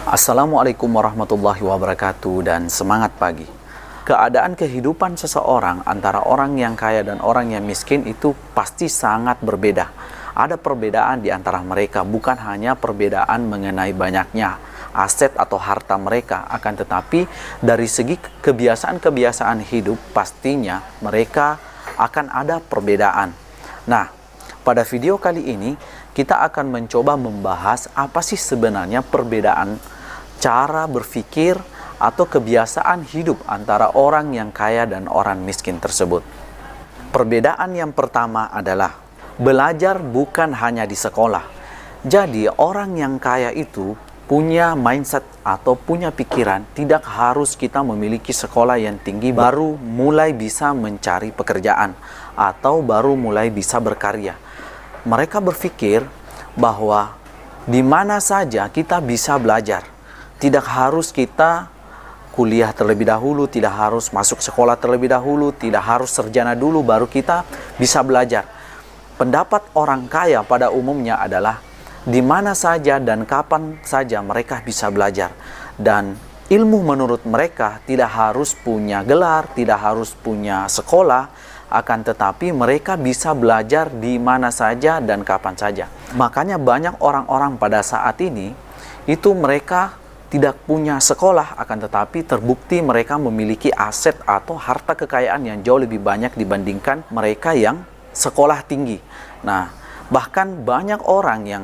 Assalamualaikum warahmatullahi wabarakatuh dan semangat pagi. Keadaan kehidupan seseorang antara orang yang kaya dan orang yang miskin itu pasti sangat berbeda. Ada perbedaan di antara mereka, bukan hanya perbedaan mengenai banyaknya aset atau harta mereka, akan tetapi dari segi kebiasaan-kebiasaan hidup pastinya mereka akan ada perbedaan. Nah, pada video kali ini kita akan mencoba membahas apa sih sebenarnya perbedaan cara berpikir atau kebiasaan hidup antara orang yang kaya dan orang miskin tersebut. Perbedaan yang pertama adalah belajar bukan hanya di sekolah. Jadi orang yang kaya itu punya mindset atau punya pikiran tidak harus kita memiliki sekolah yang tinggi baru mulai bisa mencari pekerjaan atau baru mulai bisa berkarya. Mereka berpikir bahwa di mana saja kita bisa belajar. Tidak harus kita kuliah terlebih dahulu, tidak harus masuk sekolah terlebih dahulu, tidak harus sarjana dulu baru kita bisa belajar. Pendapat orang kaya pada umumnya adalah di mana saja dan kapan saja mereka bisa belajar. Dan ilmu menurut mereka tidak harus punya gelar, tidak harus punya sekolah, akan tetapi mereka bisa belajar di mana saja dan kapan saja. Makanya banyak orang-orang pada saat ini itu mereka tidak punya sekolah, akan tetapi terbukti mereka memiliki aset atau harta kekayaan yang jauh lebih banyak dibandingkan mereka yang sekolah tinggi. Nah, bahkan banyak orang yang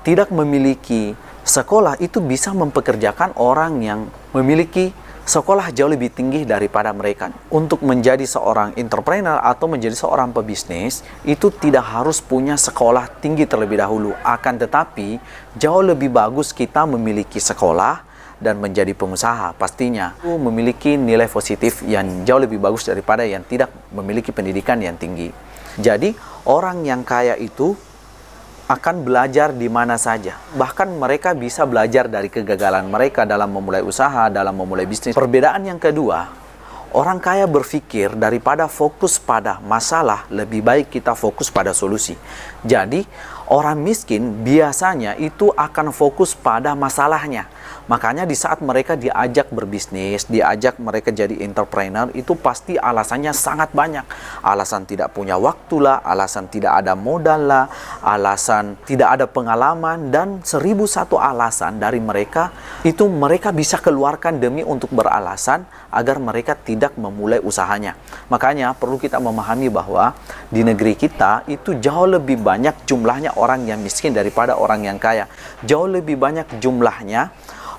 tidak memiliki sekolah itu bisa mempekerjakan orang yang memiliki sekolah jauh lebih tinggi daripada mereka. Untuk menjadi seorang entrepreneur atau menjadi seorang pebisnis, itu tidak harus punya sekolah tinggi terlebih dahulu. Akan tetapi, jauh lebih bagus kita memiliki sekolah dan menjadi pengusaha. Pastinya, memiliki nilai positif yang jauh lebih bagus daripada yang tidak memiliki pendidikan yang tinggi. Jadi, orang yang kaya itu akan belajar di mana saja. Bahkan mereka bisa belajar dari kegagalan mereka dalam memulai usaha, dalam memulai bisnis. Perbedaan yang kedua, orang kaya berpikir daripada fokus pada masalah, lebih baik kita fokus pada solusi. Jadi, orang miskin biasanya itu akan fokus pada masalahnya. Makanya di saat mereka diajak berbisnis, diajak mereka jadi entrepreneur, itu pasti alasannya sangat banyak. Alasan tidak punya waktu lah, alasan tidak ada modal lah, alasan tidak ada pengalaman, dan 1001 alasan dari mereka, itu mereka bisa keluarkan demi untuk beralasan agar mereka tidak memulai usahanya. Makanya perlu kita memahami bahwa di negeri kita itu jauh lebih banyak jumlahnya orang yang miskin daripada orang yang kaya. Jauh lebih banyak jumlahnya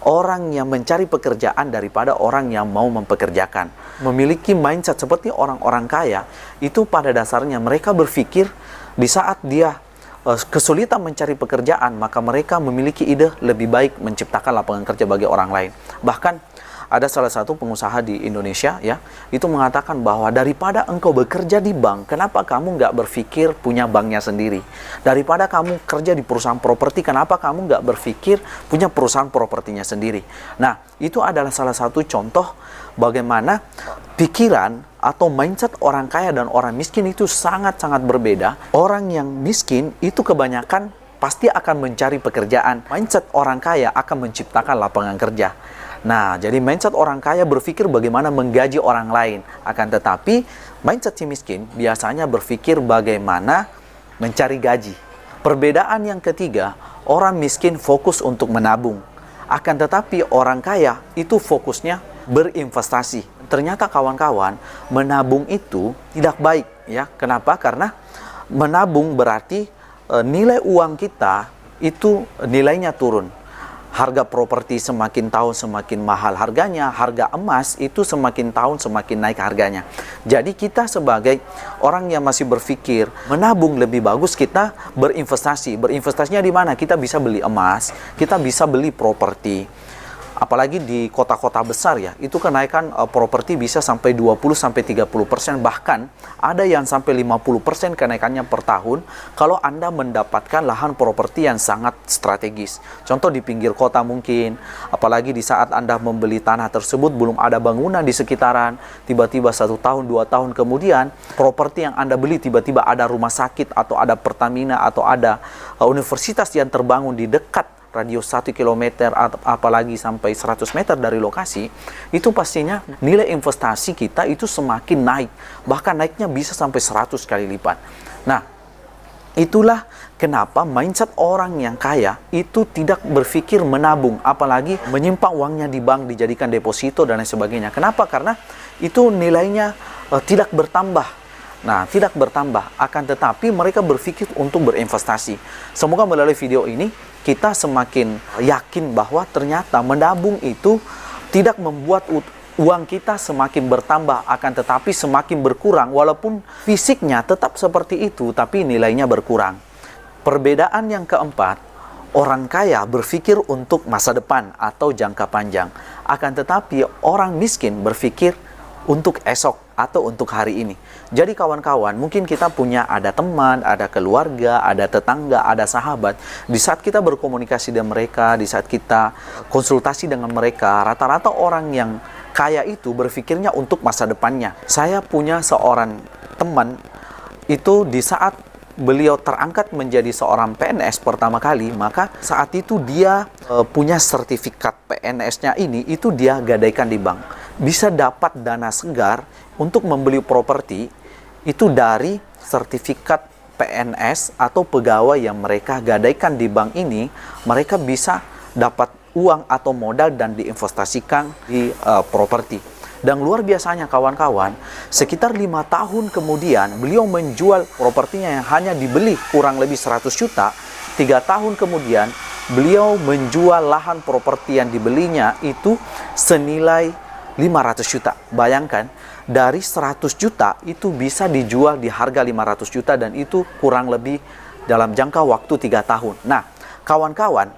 orang yang mencari pekerjaan daripada orang yang mau mempekerjakan. Memiliki mindset seperti orang-orang kaya, itu pada dasarnya mereka berpikir di saat dia kesulitan mencari pekerjaan, maka mereka memiliki ide lebih baik menciptakan lapangan kerja bagi orang lain. Bahkan ada salah satu pengusaha di Indonesia ya, itu mengatakan bahwa daripada engkau bekerja di bank, kenapa kamu nggak berpikir punya banknya sendiri? Daripada kamu kerja di perusahaan properti, kenapa kamu nggak berpikir punya perusahaan propertinya sendiri? Nah, itu adalah salah satu contoh bagaimana pikiran atau mindset orang kaya dan orang miskin itu sangat-sangat berbeda. Orang yang miskin itu kebanyakan pasti akan mencari pekerjaan. Mindset orang kaya akan menciptakan lapangan kerja. Nah, jadi mindset orang kaya berpikir bagaimana menggaji orang lain. Akan tetapi, mindset si miskin biasanya berpikir bagaimana mencari gaji. Perbedaan yang ketiga, orang miskin fokus untuk menabung. Akan tetapi, orang kaya itu fokusnya berinvestasi. Ternyata kawan-kawan, menabung itu tidak baik. Ya, kenapa? Karena menabung berarti nilai uang kita itu nilainya turun. Harga properti semakin tahun semakin mahal harganya, harga emas itu semakin tahun semakin naik harganya. Jadi kita sebagai orang yang masih berpikir menabung lebih bagus kita berinvestasi. Berinvestasinya di mana? Kita bisa beli emas, kita bisa beli properti. Apalagi di kota-kota besar ya, itu kenaikan properti bisa sampai 20-30%, bahkan ada yang sampai 50% kenaikannya per tahun kalau Anda mendapatkan lahan properti yang sangat strategis. Contoh di pinggir kota mungkin, apalagi di saat Anda membeli tanah tersebut belum ada bangunan di sekitaran, tiba-tiba 1 tahun 2 tahun kemudian properti yang Anda beli tiba-tiba ada rumah sakit atau ada Pertamina atau ada universitas yang terbangun di dekat radius 1 km, apalagi sampai 100 meter dari lokasi, itu pastinya nilai investasi kita itu semakin naik. Bahkan naiknya bisa sampai 100 kali lipat. Nah, itulah kenapa mindset orang yang kaya itu tidak berpikir menabung, apalagi menyimpan uangnya di bank, dijadikan deposito dan lain sebagainya. Kenapa? Karena itu nilainya tidak bertambah. Nah, tidak bertambah, akan tetapi mereka berpikir untuk berinvestasi. Semoga melalui video ini kita semakin yakin bahwa ternyata menabung itu tidak membuat uang kita semakin bertambah, akan tetapi semakin berkurang. Walaupun fisiknya tetap seperti itu, tapi nilainya berkurang. Perbedaan yang keempat, orang kaya berpikir untuk masa depan atau jangka panjang. Akan tetapi orang miskin berpikir untuk esok atau untuk hari ini. Jadi kawan-kawan, mungkin kita ada teman, ada keluarga, ada tetangga, ada sahabat. Di saat kita berkomunikasi dengan mereka, di saat kita konsultasi dengan mereka, rata-rata orang yang kaya itu berpikirnya untuk masa depannya. Saya punya seorang teman, itu di saat beliau terangkat menjadi seorang PNS pertama kali, maka saat itu dia punya sertifikat PNS-nya ini, itu dia gadaikan di bank. Bisa dapat dana segar untuk membeli properti itu dari sertifikat PNS atau pegawai yang mereka gadaikan di bank ini. Mereka bisa dapat uang atau modal dan diinvestasikan di properti. Dan luar biasanya kawan-kawan, sekitar 5 tahun kemudian beliau menjual propertinya yang hanya dibeli kurang lebih 100 juta. 3 tahun kemudian beliau menjual lahan properti yang dibelinya itu senilai 500 juta. Bayangkan, dari 100 juta itu bisa dijual di harga 500 juta dan itu kurang lebih dalam jangka waktu 3 tahun. Nah, kawan-kawan,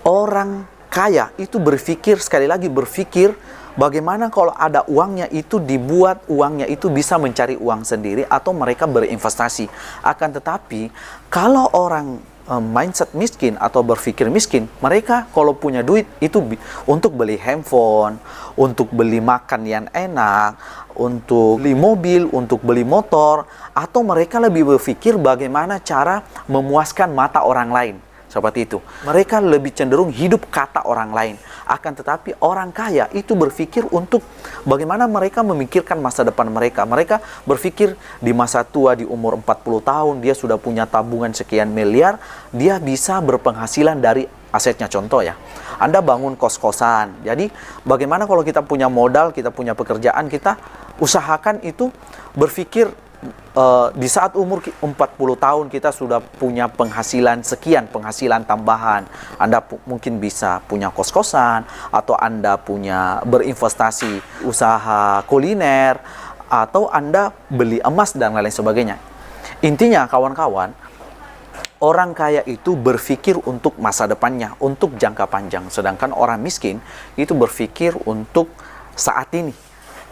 orang kaya itu berpikir, sekali lagi berpikir, bagaimana kalau ada uangnya itu dibuat uangnya itu bisa mencari uang sendiri atau mereka berinvestasi. Akan tetapi, kalau orang mindset miskin atau berpikir miskin, mereka kalau punya duit itu untuk beli handphone, untuk beli makan yang enak, untuk beli mobil, untuk beli motor, atau mereka lebih berpikir bagaimana cara memuaskan mata orang lain. Seperti itu. Mereka lebih cenderung hidup kata orang lain. Akan tetapi orang kaya itu berpikir untuk bagaimana mereka memikirkan masa depan mereka. Mereka berpikir di masa tua, di umur 40 tahun, dia sudah punya tabungan sekian miliar, dia bisa berpenghasilan dari asetnya. Contoh ya, Anda bangun kos-kosan. Jadi bagaimana kalau kita punya modal, kita punya pekerjaan, kita usahakan itu berpikir di saat umur 40 tahun kita sudah punya penghasilan sekian, penghasilan tambahan. Anda mungkin bisa punya kos-kosan, atau Anda punya berinvestasi usaha kuliner, atau Anda beli emas dan lain sebagainya. Intinya kawan-kawan, orang kaya itu berpikir untuk masa depannya, untuk jangka panjang. Sedangkan orang miskin itu berpikir untuk saat ini.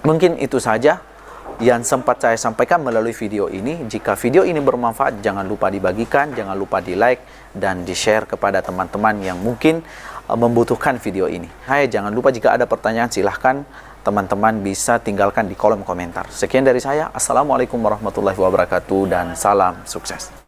Mungkin itu saja yang sempat saya sampaikan melalui video ini. Jika video ini bermanfaat, jangan lupa dibagikan, jangan lupa di like dan di share kepada teman-teman yang mungkin membutuhkan video ini. Hai, jangan lupa jika ada pertanyaan silahkan teman-teman bisa tinggalkan di kolom komentar. Sekian dari saya, Assalamualaikum warahmatullahi wabarakatuh dan salam sukses.